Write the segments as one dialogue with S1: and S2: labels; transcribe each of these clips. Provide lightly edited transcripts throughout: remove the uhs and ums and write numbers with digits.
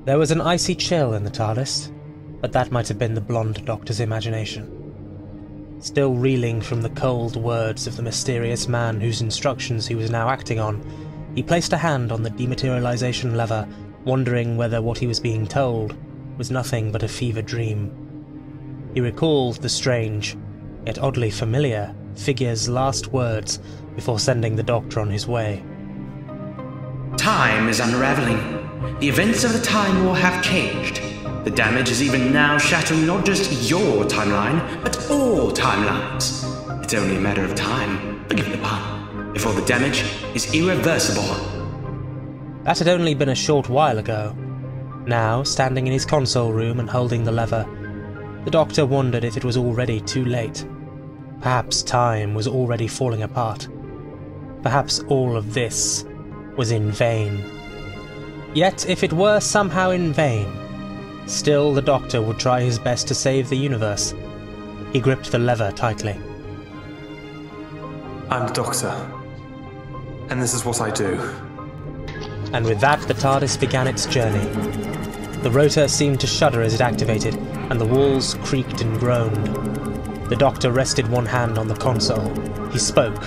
S1: There was an icy chill in the TARDIS, but that might have been the blonde doctor's imagination. Still reeling from the cold words of the mysterious man whose instructions he was now acting on, he placed a hand on the dematerialization lever, wondering whether what he was being told was nothing but a fever dream. He recalled the strange, yet oddly familiar, figure's last words before sending the doctor on his way.
S2: Time is unraveling. The events of the Time War have changed. The damage is even now shattering not just your timeline, but all timelines. It's only a matter of time, forgive the pun, before the damage is irreversible.
S1: That had only been a short while ago. Now, standing in his console room and holding the lever, the doctor wondered if it was already too late. Perhaps time was already falling apart. Perhaps all of this was in vain. Yet, if it were somehow in vain, still the doctor would try his best to save the universe. He gripped the lever tightly.
S3: I'm the Doctor, and this is what I do.
S1: And with that, the TARDIS began its journey. The rotor seemed to shudder as it activated, and the walls creaked and groaned. The doctor rested one hand on the console. He spoke,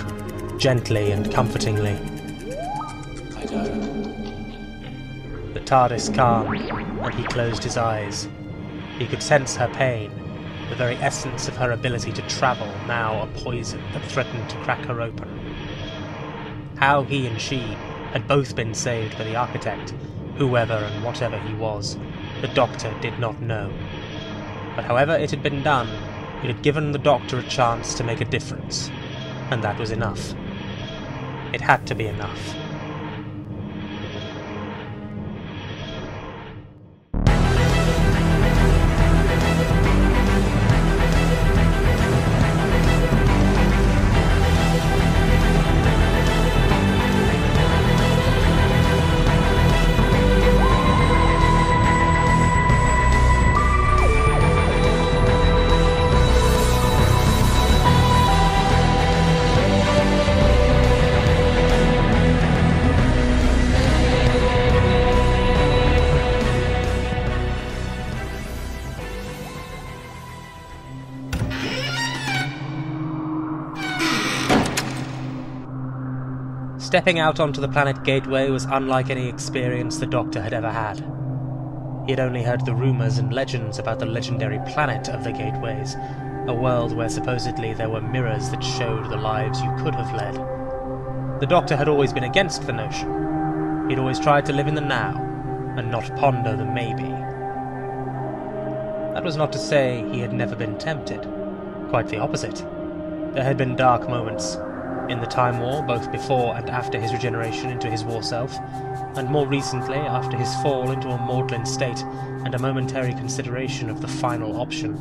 S1: gently and comfortingly.
S3: I know.
S1: The TARDIS calmed, and he closed his eyes. He could sense her pain, the very essence of her ability to travel, now a poison that threatened to crack her open. How he and she had both been saved by the Arkytekt, whoever and whatever he was, the doctor did not know. But however it had been done, it had given the doctor a chance to make a difference, and that was enough. It had to be enough. Stepping out onto the planet Gateway was unlike any experience the Doctor had ever had. He had only heard the rumours and legends about the legendary planet of the Gateways, a world where supposedly there were mirrors that showed the lives you could have led. The Doctor had always been against the notion. He'd always tried to live in the now, and not ponder the maybe. That was not to say he had never been tempted. Quite the opposite. There had been dark moments in the Time War, both before and after his regeneration into his war self, and more recently after his fall into a maudlin state and a momentary consideration of the final option.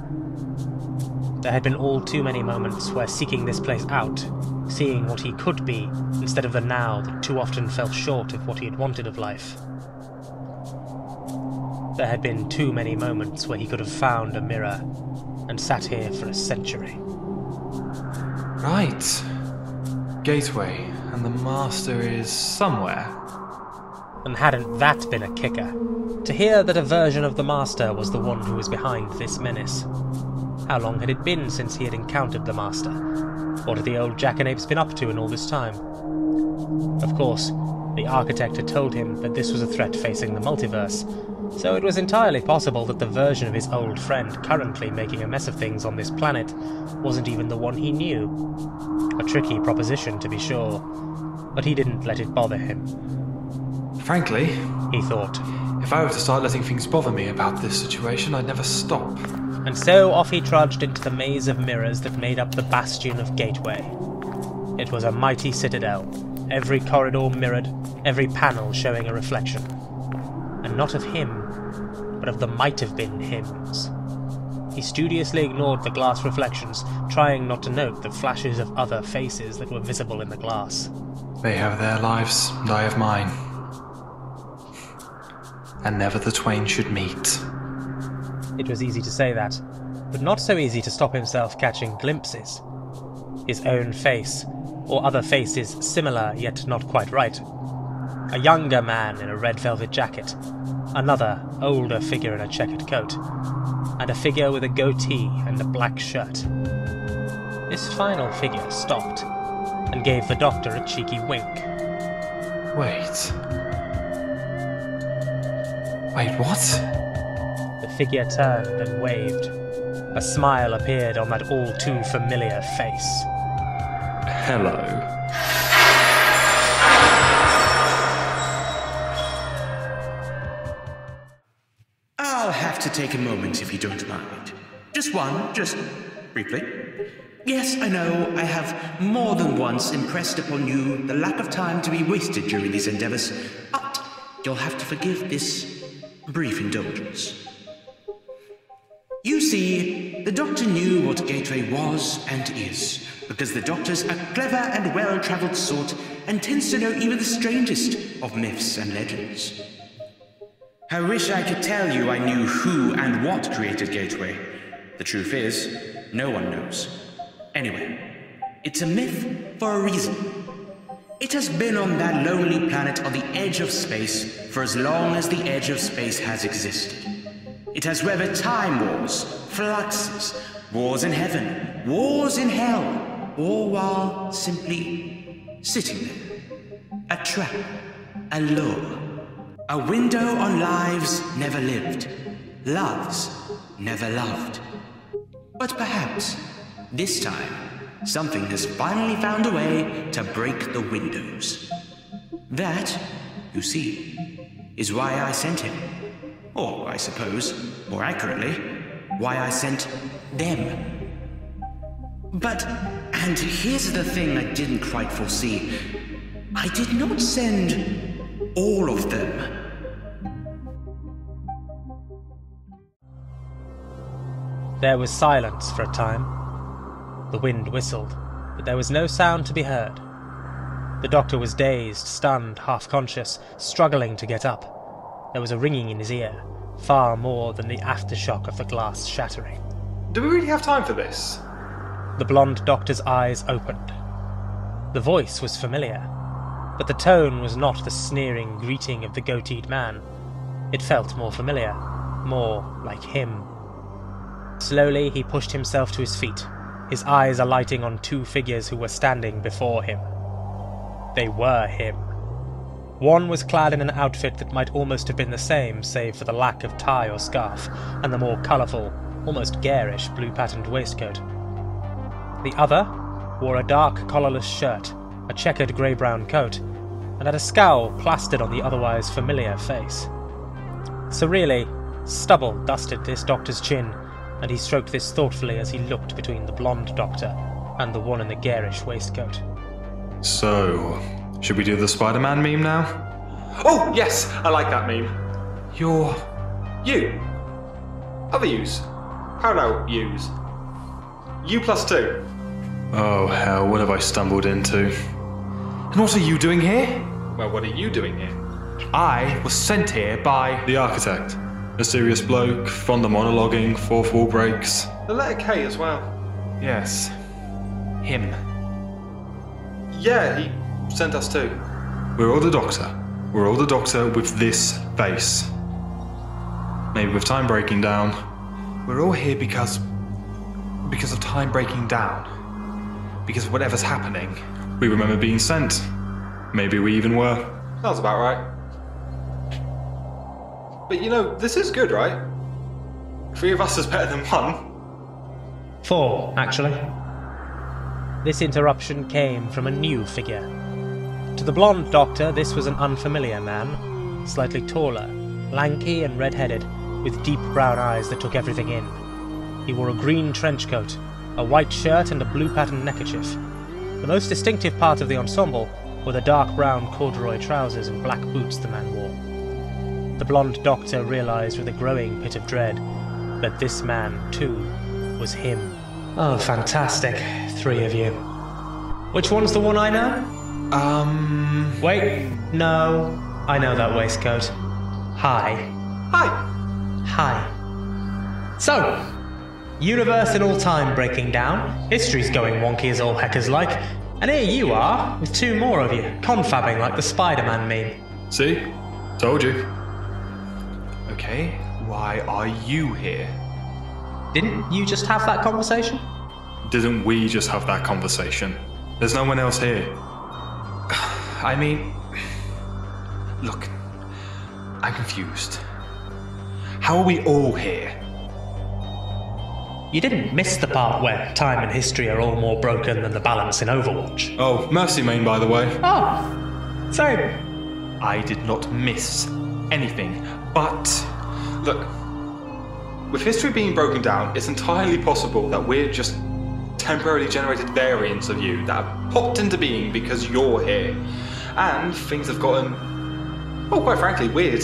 S1: There had been all too many moments where seeking this place out, seeing what he could be instead of the now that too often fell short of what he had wanted of life. There had been too many moments where he could have found a mirror and sat here for a century.
S3: Right. Gateway, and the Master is somewhere.
S1: And hadn't that been a kicker? To hear that a version of the Master was the one who was behind this menace. How long had it been since he had encountered the Master? What had the old jackanapes been up to in all this time? Of course, the Arkytekt had told him that this was a threat facing the multiverse, so it was entirely possible that the version of his old friend currently making a mess of things on this planet wasn't even the one he knew. A tricky proposition, to be sure, but he didn't let it bother him.
S3: Frankly,
S1: he thought,
S3: if I were to start letting things bother me about this situation, I'd never stop.
S1: And so off he trudged into the maze of mirrors that made up the bastion of Gateway. It was a mighty citadel, every corridor mirrored, every panel showing a reflection. And not of him, but of the might-have-been hims. He studiously ignored the glass reflections, trying not to note the flashes of other faces that were visible in the glass.
S3: They have their lives, and I have mine. And never the twain should meet.
S1: It was easy to say that, but not so easy to stop himself catching glimpses. His own face, or other faces similar yet not quite right. A younger man in a red velvet jacket, another, older figure in a checkered coat, and a figure with a goatee and a black shirt. This final figure stopped and gave the Doctor a cheeky wink.
S3: Wait, what?
S1: The figure turned and waved. A smile appeared on that all-too-familiar face.
S3: Hello.
S2: I'll have to take a moment if you don't mind. Just one, just briefly. Yes, I know, I have more than once impressed upon you the lack of time to be wasted during these endeavors, but you'll have to forgive this brief indulgence. You see, the Doctor knew what Gateway was and is, because the Doctor's a clever and well-travelled sort and tends to know even the strangest of myths and legends. I wish I could tell you I knew who and what created Gateway. The truth is, no one knows. Anyway, it's a myth for a reason. It has been on that lonely planet on the edge of space for as long as the edge of space has existed. It has weathered time wars, fluxes, wars in heaven, wars in hell, all while simply sitting there. A trap, a lure, a window on lives never lived, loves never loved. But perhaps, this time, something has finally found a way to break the windows. That, you see, is why I sent him. Or, I suppose, more accurately, why I sent them. But, and here's the thing I didn't quite foresee. I did not send all of them.
S1: There was silence for a time. The wind whistled, but there was no sound to be heard. The Doctor was dazed, stunned, half-conscious, struggling to get up. There was a ringing in his ear, far more than the aftershock of the glass shattering.
S3: Do we really have time for this?
S1: The blonde Doctor's eyes opened. The voice was familiar, but the tone was not the sneering greeting of the goateed man. It felt more familiar, more like him. Slowly he pushed himself to his feet, his eyes alighting on two figures who were standing before him. They were him. One was clad in an outfit that might almost have been the same, save for the lack of tie or scarf, and the more colourful, almost garish blue-patterned waistcoat. The other wore a dark collarless shirt, a checkered grey-brown coat, and had a scowl plastered on the otherwise familiar face. Surreally, stubble dusted this Doctor's chin, and he stroked this thoughtfully as he looked between the blonde Doctor and the one in the garish waistcoat.
S3: So, should we do the Spider-Man meme now? Oh, yes! I like that meme. You. Other yous. Parallel yous. U+2. Oh, hell, what have I stumbled into? And what are you doing here? Well, what are you doing here? I was sent here by the Arkytekt. A serious bloke, fond of monologuing, fourth wall breaks. The letter K as well. Yes. Him. Yeah, he sent us too. We're all the Doctor. We're all the Doctor with this face. Maybe with time breaking down. We're all here because of time breaking down. Because of whatever's happening. We remember being sent. Maybe we even were. Sounds about right. But you know, this is good, right? 3 of us is better than 1.
S1: 4, actually. This interruption came from a new figure. To the blonde Doctor, this was an unfamiliar man, slightly taller, lanky and red-headed, with deep brown eyes that took everything in. He wore a green trench coat, a white shirt and a blue-patterned neckerchief. The most distinctive part of the ensemble were the dark brown corduroy trousers and black boots the man wore. The blonde Doctor realised with a growing pit of dread that this man, too, was him. Oh, fantastic. 3 of you. Which one's the one I know? Wait, no. I know that waistcoat. Hi. Hi. So, universe and all time breaking down, history's going wonky as all heckers like, and here you are, with 2 more of you, confabbing like the Spider-Man meme.
S3: See? Told you. Okay, why are you here?
S1: Didn't you just have that conversation?
S3: Didn't we just have that conversation? There's no one else here. I mean... Look, I'm confused. How are we all here?
S1: You didn't miss the part where time and history are all more broken than the balance in Overwatch.
S3: Oh, Mercy Main, by the way.
S1: Oh, same.
S3: I did not miss anything, but... Look, with history being broken down, it's entirely possible that we're just temporarily generated variants of you that have popped into being because you're here. And things have gotten, well, quite frankly, weird.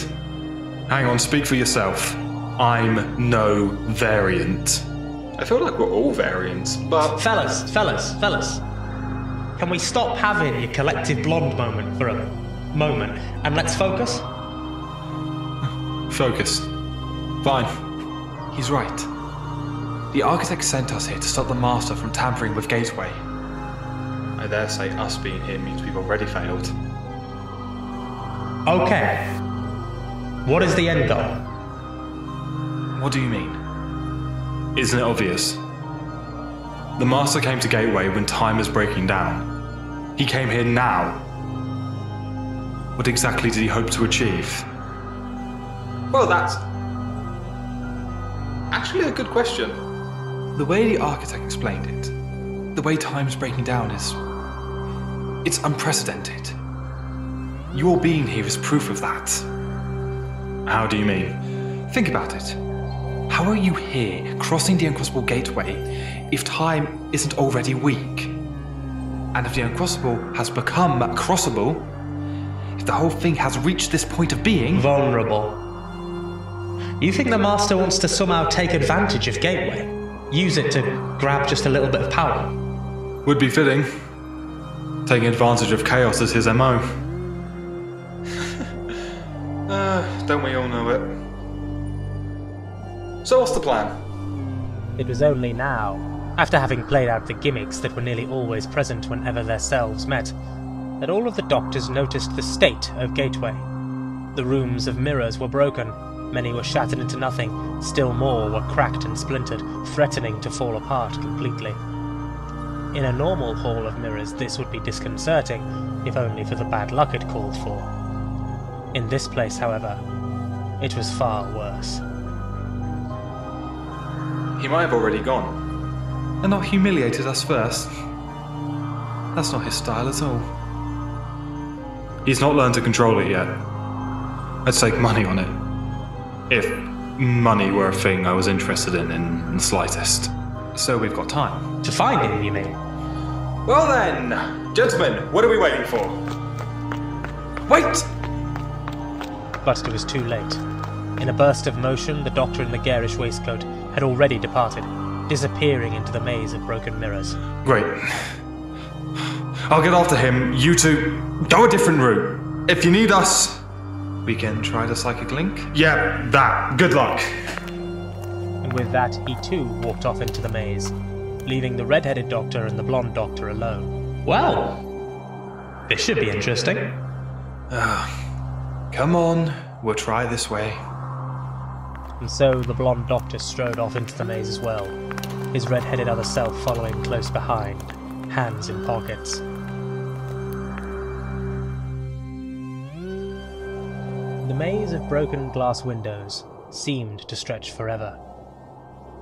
S3: Hang on, speak for yourself. I'm no variant. I feel like we're all variants, but...
S1: Fellas. Can we stop having your collective blonde moment for a moment, and let's focus?
S3: Focus. Fine. He's right. The Arkytekt sent us here to stop the Master from tampering with Gateway. I dare say us being here means we've already failed.
S1: Okay. What is the end goal?
S3: What do you mean? Isn't it obvious? The Master came to Gateway when time is breaking down. He came here now. What exactly did he hope to achieve? Well, that's actually a good question. The way the Arkytekt explained it, the way time is breaking down is... it's unprecedented. Your being here is proof of that. How do you mean? Think about it. How are you here, crossing the uncrossable gateway, if time isn't already weak? And if the uncrossable has become crossable, if the whole thing has reached this point of being...
S1: vulnerable. You think the Master wants to somehow take advantage of Gateway? Use it to grab just a little bit of power?
S3: Would be fitting. Taking advantage of chaos is his MO. Don't we all know it? So what's the plan?
S1: It was only now, after having played out the gimmicks that were nearly always present whenever their selves met, that all of the doctors noticed the state of Gateway. The rooms of mirrors were broken, many were shattered into nothing, still more were cracked and splintered, threatening to fall apart completely. In a normal hall of mirrors this would be disconcerting, if only for the bad luck it called for. In this place, however, it was far worse.
S3: He might have already gone. And not humiliated us first. That's not his style at all. He's not learned to control it yet. I'd stake money on it. If money were a thing I was interested in the slightest. So we've got time.
S1: To find him, you mean?
S3: Well then, gentlemen, what are we waiting for? Wait!
S1: But it was too late. In a burst of motion, the Doctor in the garish waistcoat had already departed, disappearing into the maze of broken mirrors.
S3: Great. I'll get after him. You two, go a different route. If you need us, we can try the psychic link? Yeah, that. Good luck.
S1: And with that, he too walked off into the maze, leaving the red-headed Doctor and the blonde Doctor alone. Well, this should be interesting.
S3: Come on, we'll try this way.
S1: And so the blonde Doctor strode off into the maze as well, his red-headed other self following close behind, hands in pockets. The maze of broken glass windows seemed to stretch forever.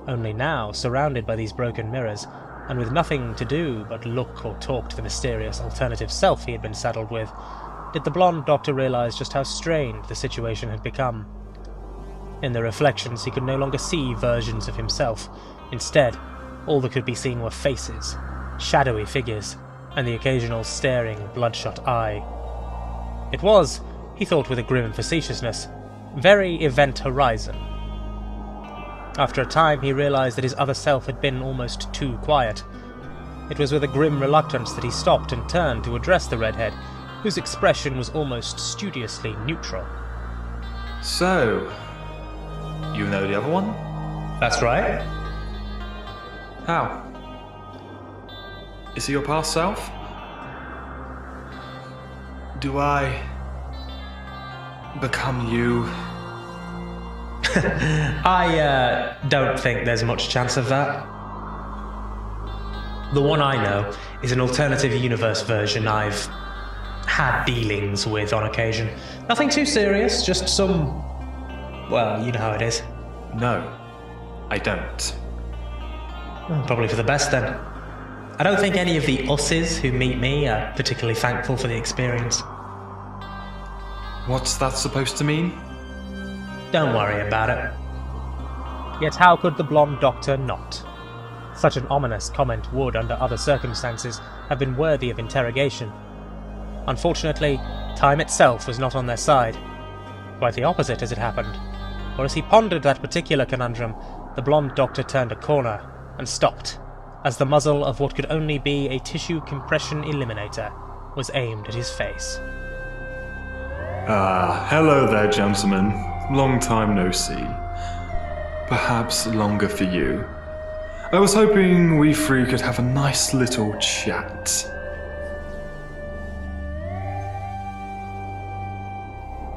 S1: Only now, surrounded by these broken mirrors, and with nothing to do but look or talk to the mysterious alternative self he had been saddled with, did the blonde Doctor realize just how strained the situation had become. In the reflections, he could no longer see versions of himself. Instead, all that could be seen were faces, shadowy figures, and the occasional staring, bloodshot eye. It was, he thought with a grim facetiousness, very Event Horizon. After a time, he realized that his other self had been almost too quiet. It was with a grim reluctance that he stopped and turned to address the redhead, whose expression was almost studiously neutral.
S3: So, you know the other one?
S1: That's right.
S3: How? Is he your past self? Do I become you
S1: I don't think there's much chance of that. The one I know is an alternative universe version I've had dealings with on occasion. Nothing too serious, just some... well, you know how it is.
S3: No, I don't.
S1: Probably for the best then. I don't think any of the usses who meet me are particularly thankful for the experience.
S3: What's that supposed to mean?
S1: Don't worry about it. Yet how could the blonde doctor not? Such an ominous comment would, under other circumstances, have been worthy of interrogation. Unfortunately, time itself was not on their side. Quite the opposite, as it happened. For as he pondered that particular conundrum, the blonde doctor turned a corner and stopped, as the muzzle of what could only be a tissue compression eliminator was aimed at his face.
S3: Hello there, gentlemen. Long time no see. Perhaps longer for you. I was hoping we three could have a nice little chat.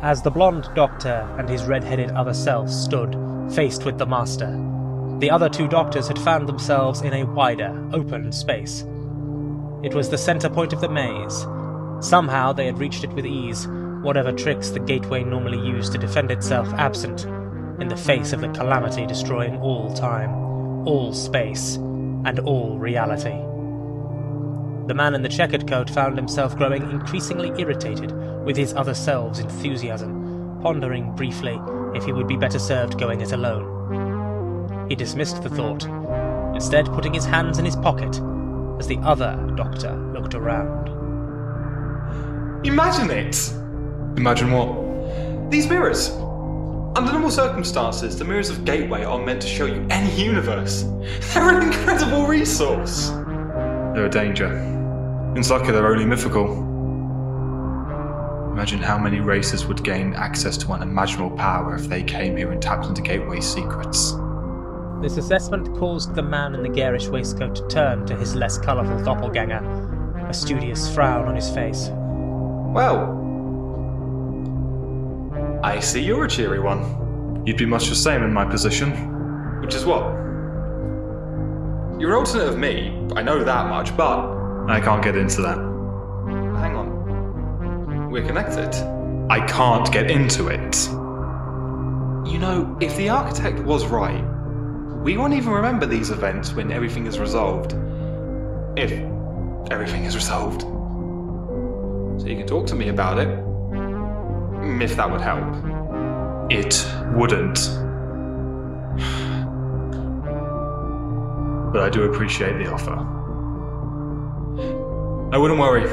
S1: As the blonde doctor and his red-headed other self stood, faced with the master, the other two doctors had found themselves in a wider, open space. It was the center point of the maze. Somehow they had reached it with ease, whatever tricks the gateway normally used to defend itself absent, in the face of the calamity destroying all time, all space, and all reality. The man in the checkered coat found himself growing increasingly irritated with his other self's enthusiasm, pondering briefly if he would be better served going it alone. He dismissed the thought, instead putting his hands in his pocket as the other doctor looked around.
S3: Imagine it! Imagine what? These mirrors! Under normal circumstances, the mirrors of Gateway are meant to show you any universe. They're an incredible resource! They're a danger. In Saga, they're only mythical. Imagine how many races would gain access to unimaginable power if they came here and tapped into Gateway's secrets.
S1: This assessment caused the man in the garish waistcoat to turn to his less colourful doppelganger, a studious frown on his face.
S3: Well, I see you're a cheery one. You'd be much the same in my position. Which is what? You're an alternate of me, I know that much, but... I can't get into that. Hang on. We're connected. I can't get into it. You know, if the Arkytekt was right, we won't even remember these events when everything is resolved. If everything is resolved. So you can talk to me about it. If that would help. It wouldn't. But I do appreciate the offer. I wouldn't worry.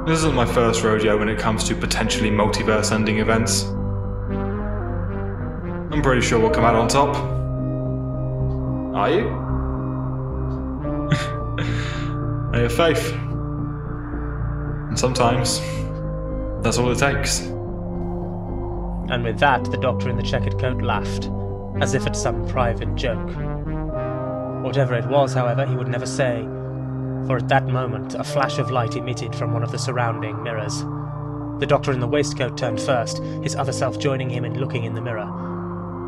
S3: This isn't my first rodeo when it comes to potentially multiverse-ending events. I'm pretty sure we'll come out on top. Are you? I have faith. And sometimes, that's all it takes.
S1: And with that, the doctor in the checkered coat laughed, as if at some private joke. Whatever it was, however, he would never say, for at that moment a flash of light emitted from one of the surrounding mirrors. The doctor in the waistcoat turned first, his other self joining him in looking in the mirror.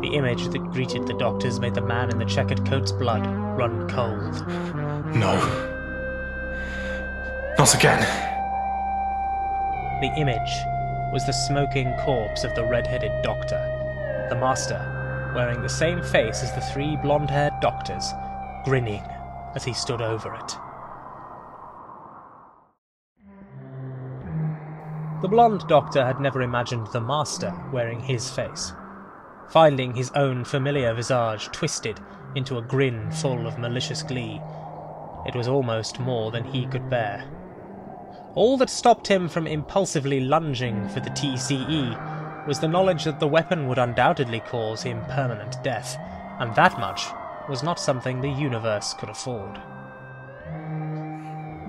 S1: The image that greeted the doctors made the man in the checkered coat's blood run cold.
S3: No. Not again.
S1: The image was the smoking corpse of the red-headed doctor, the master, wearing the same face as the three blonde-haired doctors, grinning as he stood over it. The blonde doctor had never imagined the master wearing his face, finding his own familiar visage twisted into a grin full of malicious glee. It was almost more than he could bear. All that stopped him from impulsively lunging for the TCE was the knowledge that the weapon would undoubtedly cause him permanent death, and that much was not something the universe could afford.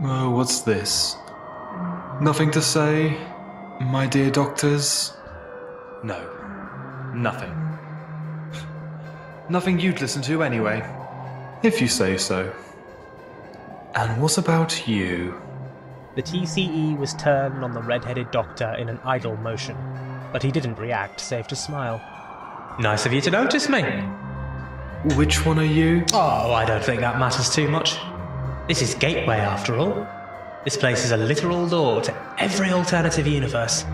S3: Oh, what's this? Nothing to say, my dear doctors? No, nothing. Nothing you'd listen to anyway, if you say so. And what about you?
S1: The TCE was turned on the red-headed doctor in an idle motion, but he didn't react save to smile. Nice of you to notice me.
S3: Which one are you?
S1: Oh, I don't think that matters too much. This is Gateway, after all. This place is a literal door to every alternative universe.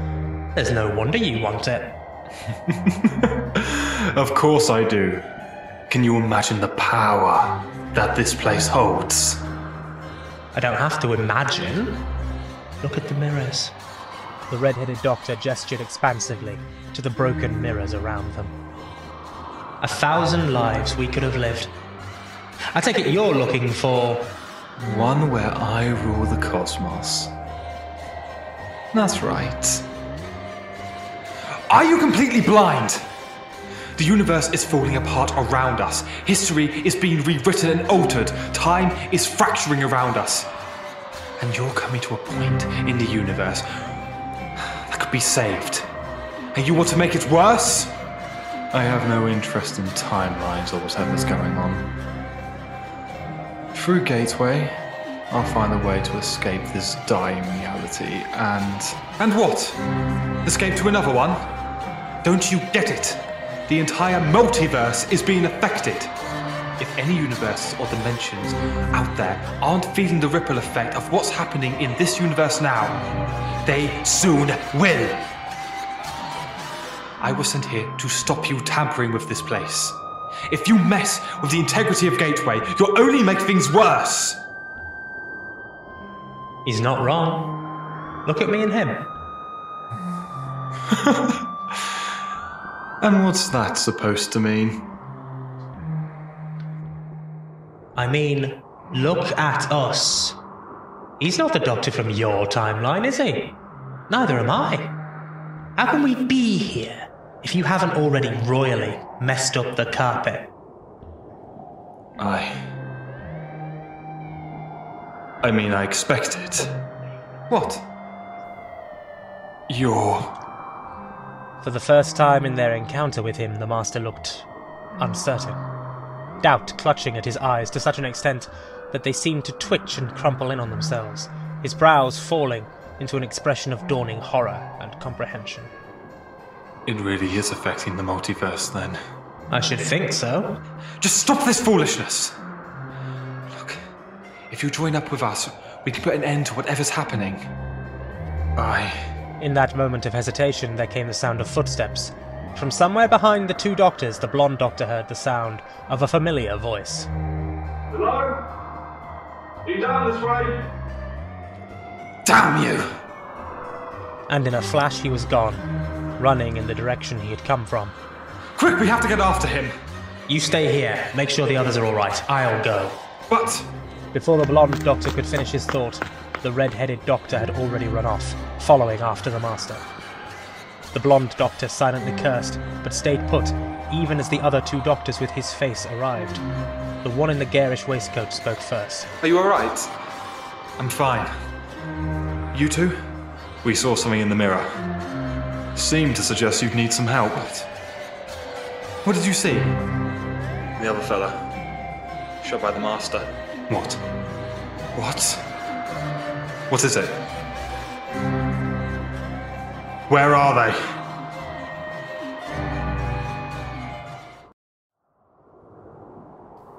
S1: There's no wonder you want it.
S3: Of course I do. Can you imagine the power that this place holds?
S1: I don't have to imagine. Look at the mirrors. The red-headed doctor gestured expansively to the broken mirrors around them. 1,000 lives we could have lived. I take it you're looking for...
S3: One where I rule the cosmos. That's right. Are you completely blind? The universe is falling apart around us. History is being rewritten and altered. Time is fracturing around us. And you're coming to a point in the universe that could be saved. And you want to make it worse? I have no interest in timelines or whatever's going on. Through Gateway, I'll find a way to escape this dying reality and... And what? Escape to another one? Don't you get it? The entire multiverse is being affected. If any universes or dimensions out there aren't feeling the ripple effect of what's happening in this universe now, they soon will. I was sent here to stop you tampering with this place. If you mess with the integrity of Gateway, you'll only make things worse.
S1: He's not wrong. Look at me and him.
S3: And what's that supposed to mean?
S1: I mean, look at us. He's not the doctor from your timeline, is he? Neither am I. How can we be here if you haven't already royally messed up the carpet?
S3: I mean, I expect it. What? You're...
S1: For the first time in their encounter with him, the Master looked uncertain. Doubt clutching at his eyes to such an extent that they seemed to twitch and crumple in on themselves, his brows falling into an expression of dawning horror and comprehension.
S3: It really is affecting the multiverse, then.
S1: I should think so.
S3: Just stop this foolishness! Look, if you join up with us, we can put an end to whatever's happening.
S1: In that moment of hesitation, there came the sound of footsteps. From somewhere behind the two doctors, the blonde doctor heard the sound of a familiar voice.
S4: Hello? You down this way?
S3: Damn you!
S1: And in a flash he was gone, running in the direction he had come from.
S3: Quick, we have to get after him!
S1: You stay here. Make sure the others are alright. I'll go.
S3: But...
S1: Before the blonde doctor could finish his thought, the red-headed doctor had already run off, following after the Master. The blonde doctor silently cursed, but stayed put, even as the other two doctors with his face arrived. The one in the garish waistcoat spoke first.
S3: Are you alright? I'm fine. You two? We saw something in the mirror. Seemed to suggest you'd need some help. What did you see? The other fella. Shot by the Master. What? What? What is it? Where are they?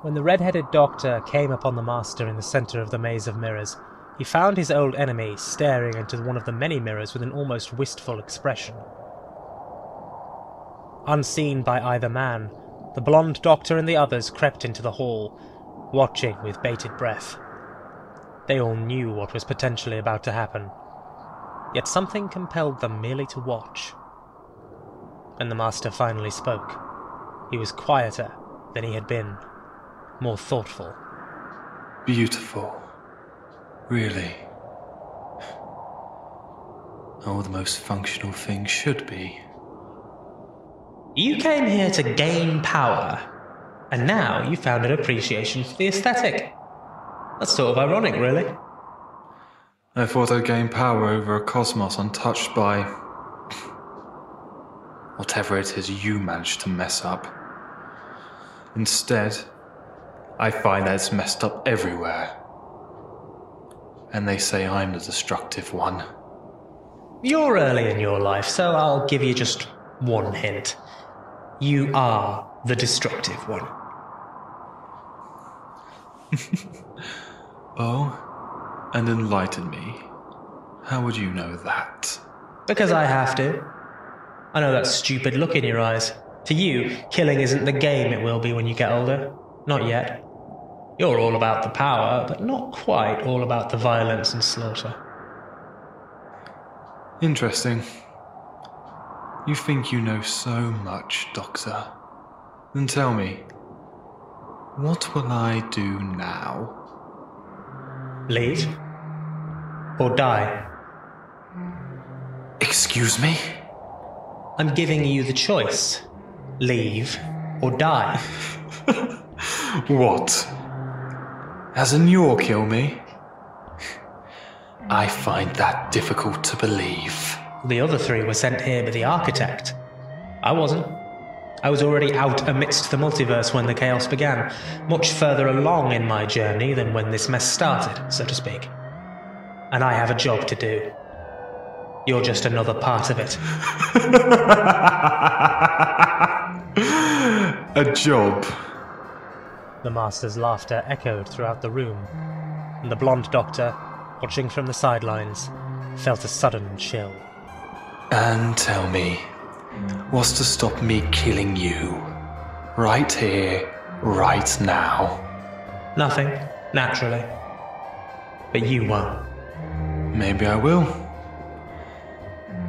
S1: When the red-headed doctor came upon the Master in the centre of the maze of mirrors, he found his old enemy staring into one of the many mirrors with an almost wistful expression. Unseen by either man, the blonde doctor and the others crept into the hall, watching with bated breath. They all knew what was potentially about to happen, yet something compelled them merely to watch. When the Master finally spoke, he was quieter than he had been, more thoughtful.
S3: Beautiful. Really. How the most functional thing should be.
S1: You came here to gain power, and now you found an appreciation for the aesthetic. That's sort of ironic, really.
S3: I thought I'd gain power over a cosmos untouched by... whatever it is you managed to mess up. Instead, I find that it's messed up everywhere. And they say I'm the destructive one.
S1: You're early in your life, so I'll give you just one hint. You are the destructive one.
S3: Oh, and enlighten me. How would you know that?
S1: Because I have to. I know that stupid look in your eyes. To you, killing isn't the game it will be when you get older. Not yet. You're all about the power, but not quite all about the violence and slaughter.
S3: Interesting. You think you know so much, Doctor. Then tell me, what will I do now?
S1: Leave? Or die?
S3: Excuse me?
S1: I'm giving you the choice. Leave or die.
S3: What? As in you'll kill me? I find that difficult to believe.
S1: The other three were sent here by the Arkytekt. I wasn't. I was already out amidst the multiverse when the chaos began, much further along in my journey than when this mess started, so to speak. And I have a job to do. You're just another part of it.
S3: A job?
S1: The Master's laughter echoed throughout the room, and the blonde doctor, watching from the sidelines, felt a sudden chill.
S3: And tell me, what's to stop me killing you? Right here, right now?
S1: Nothing, naturally. But you won't.
S3: Maybe I will.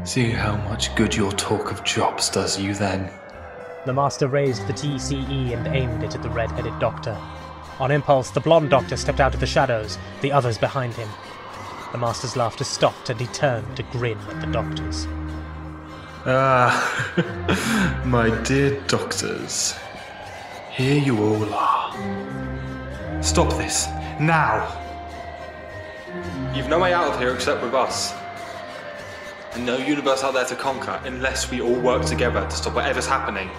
S3: See how much good your talk of jobs does you then.
S1: The Master raised the TCE and aimed it at the red-headed doctor. On impulse, the blonde doctor stepped out of the shadows, the others behind him. The Master's laughter stopped and he turned to grin at the doctors.
S3: Ah, my dear doctors. Here you all are. Stop this, now!
S5: You've no way out of here except with us. And no universe out there to conquer unless we all work together to stop whatever's happening.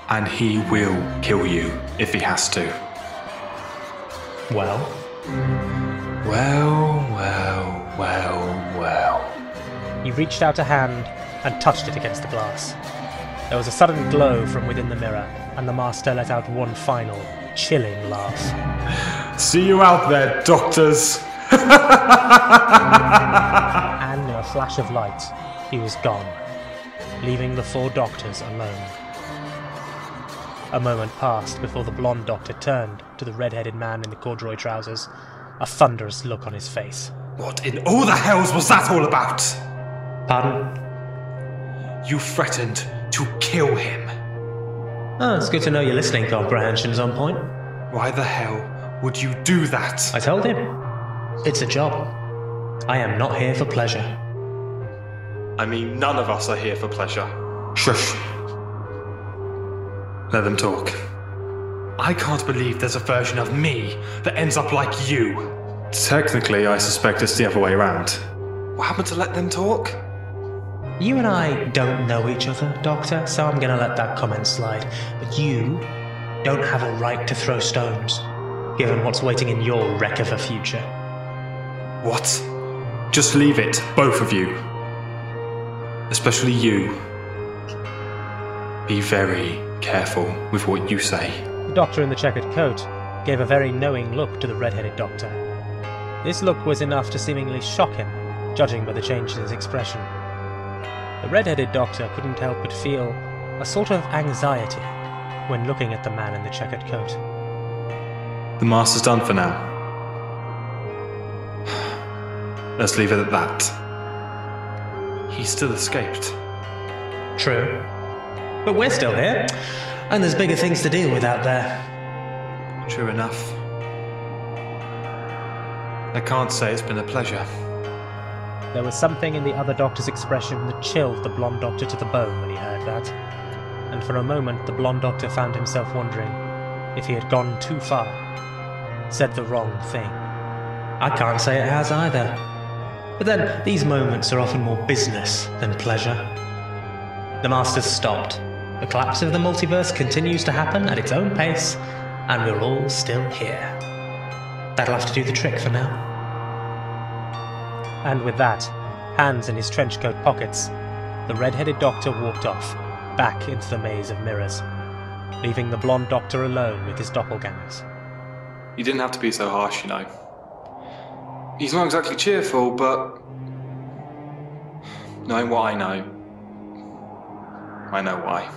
S3: And he will kill you if he has to.
S1: Well?
S3: Well.
S1: He reached out a hand and touched it against the glass. There was a sudden glow from within the mirror, and the Master let out one final, chilling laugh.
S3: See you out there, doctors!
S1: And in a flash of light, he was gone, leaving the four doctors alone. A moment passed before the blonde doctor turned to the red-headed man in the corduroy trousers, a thunderous look on his face.
S3: What in all the hells was that all about?
S1: Pardon?
S3: You threatened to kill him.
S1: Oh, it's good to know your listening comprehension's on point.
S3: Why the hell would you do that?
S1: I told him. It's a job. I am not here for pleasure.
S5: I mean, none of us are here for pleasure.
S3: Shush. Let them talk. I can't believe there's a version of me that ends up like you. Technically, I suspect it's the other way around.
S5: What happened to let them talk?
S1: You and I don't know each other, Doctor, so I'm gonna let that comment slide. But you don't have a right to throw stones, given what's waiting in your wreck of a future.
S3: What? Just leave it, both of you. Especially you. Be very careful with what you say.
S1: The doctor in the checkered coat gave a very knowing look to the red-headed doctor. This look was enough to seemingly shock him, judging by the change in his expression. The red-headed doctor couldn't help but feel a sort of anxiety when looking at the man in the checkered coat.
S3: The Master's done for now. Let's leave it at that. He still escaped.
S1: True. But we're still here, and there's bigger things to deal with out there.
S3: True enough. I can't say it's been a pleasure.
S1: There was something in the other doctor's expression that chilled the blonde doctor to the bone when he heard that. And for a moment the blonde doctor found himself wondering if he had gone too far, said the wrong thing. I can't say it has either. But then, these moments are often more business than pleasure. The Master's stopped. The collapse of the multiverse continues to happen at its own pace, and we're all still here. That'll have to do the trick for now. And with that, hands in his trench coat pockets, the red-headed doctor walked off, back into the maze of mirrors, leaving the blonde doctor alone with his doppelgangers.
S5: You didn't have to be so harsh, you know. He's not exactly cheerful, but knowing what I know why.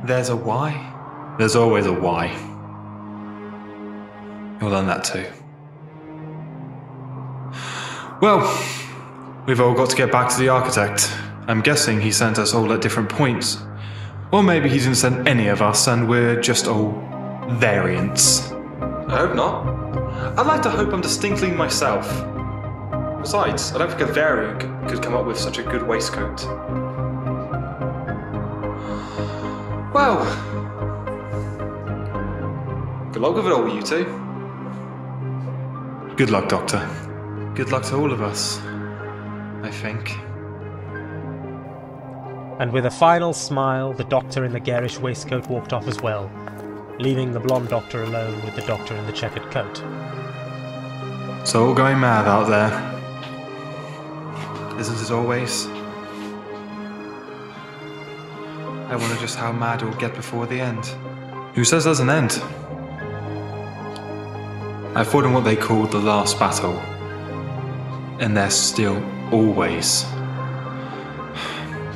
S3: There's a why? There's always a why. You'll learn that too. Well, we've all got to get back to the Arkytekt. I'm guessing he sent us all at different points. Or maybe he didn't send any of us and we're just all variants.
S5: I hope not. I'd like to hope I'm distinctly myself. Besides, I don't think a variant could come up with such a good waistcoat. Well, good luck with it all, you two.
S3: Good luck, Doctor. Good luck to all of us, I think.
S1: And with a final smile, the doctor in the garish waistcoat walked off as well, leaving the blonde doctor alone with the doctor in the checkered coat.
S3: It's all going mad out there. Isn't it always? I wonder just how mad it will get before the end. Who says there's an end? I fought in what they called the last battle. And there's still always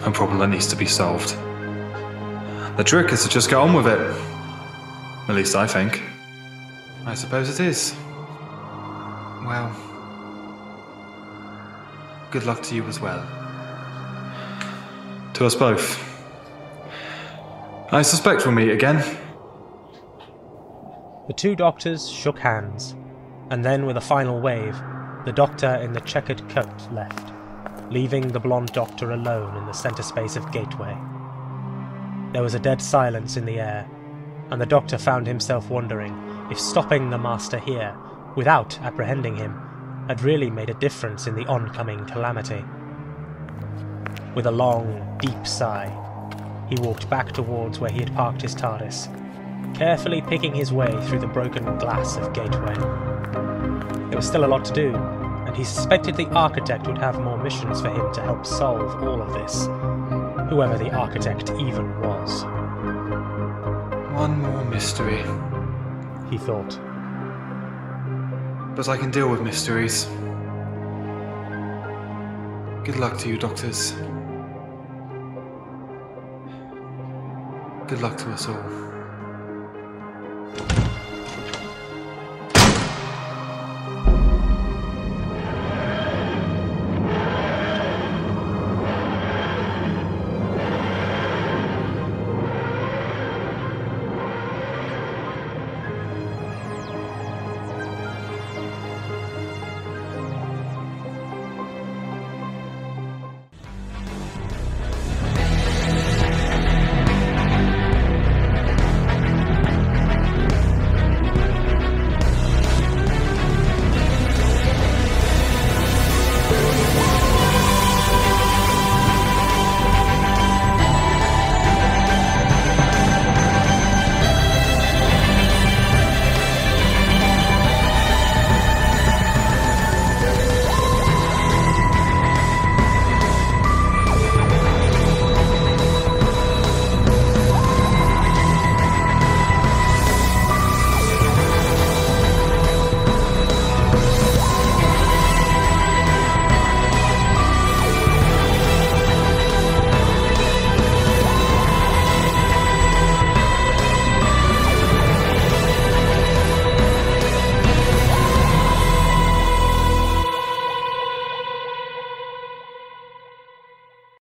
S3: a problem that needs to be solved. The trick is to just get on with it. At least I think. I suppose it is. Well, good luck to you as well. To us both. I suspect we'll meet again.
S1: The two doctors shook hands, and then with a final wave, the doctor in the checkered coat left, leaving the blonde doctor alone in the centre space of Gateway. There was a dead silence in the air, and the doctor found himself wondering if stopping the Master here, without apprehending him, had really made a difference in the oncoming calamity. With a long, deep sigh, he walked back towards where he had parked his TARDIS, carefully picking his way through the broken glass of Gateway. There was still a lot to do, and he suspected the Arkytekt would have more missions for him to help solve all of this, whoever the Arkytekt even was.
S3: One more mystery,
S1: he thought.
S3: But I can deal with mysteries. Good luck to you, doctors. Good luck to us all.